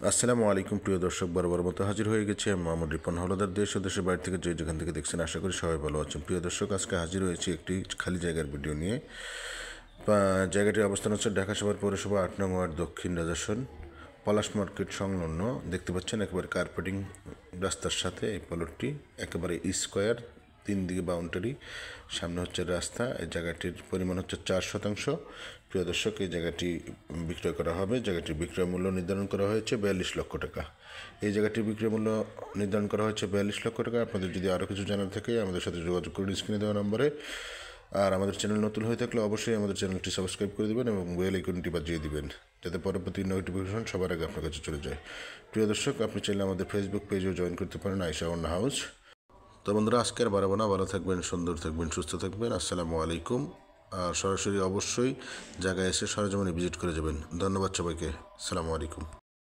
আসসালামু আলাইকুম প্রিয় দর্শক, বরাবর মতো হাজির হয়ে গেছি আমি মোহাম্মদ রিপন হলদার। দেশ ও দেশের বাইরে থেকে যেখান থেকে দেখছেন আশা করি সবাই ভালো আছেন। প্রিয় দর্শক, আজকে হাজির হয়েছি একটি খালি জায়গার ভিডিও নিয়ে। জায়গাটির অবস্থান হচ্ছে ঢাকা শহর পৌরসভা ৮ নং ওয়ার্ড, দক্ষিণ রাজাসন, পলাশ মার্কেট সংলগ্ন। দেখতে পাচ্ছেন একেবারে কার্পেটিং রাস্তার সাথে এই প্লটটি, একেবারে স্কোয়ার, 3 দিকে বাউন্ডারি, সামনে হচ্ছে রাস্তা। এই জায়গাটির পরিমাণ হচ্ছে 4 শতাংশ। প্রিয় দর্শক, এই জায়গাটি বিক্রয় করা হবে। জায়গাটির বিক্রয় মূল্য নির্ধারণ করা হয়েছে 42 লক্ষ টাকা। এই জায়গাটির বিক্রয় মূল্য নির্ধারণ করা হয়েছে 42 লক্ষ টাকা। আপনাদের যদি আরও কিছু জানার থাকে আমাদের সাথে যোগাযোগ করুন স্ক্রিনে দেওয়া নম্বরে। আর আমাদের চ্যানেল নতুন হয়ে থাকলে অবশ্যই আমাদের চ্যানেলটি সাবস্ক্রাইব করে দেবেন এবং বেল আইকনটি বাজিয়ে দিবেন, যাতে পরবর্তী নোটিফিকেশন সবার আগে আপনার কাছে চলে যায়। প্রিয় দর্শক, আপনি চাইলে আমাদের ফেসবুক পেজেও জয়েন করতে পারেন, আয়েশা অন্য হাউস। তো বন্ধুরা, আজকে আর বাড়াবো না, ভালো থাকবেন, সুন্দর থাকবেন, সুস্থ থাকবেন। আসসালামু আলাইকুম। আর সরাসরি অবশ্যই জায়গায় এসে সরজমিনে ভিজিট করে যাবেন। ধন্যবাদ সবাইকে। আসসালামু আলাইকুম।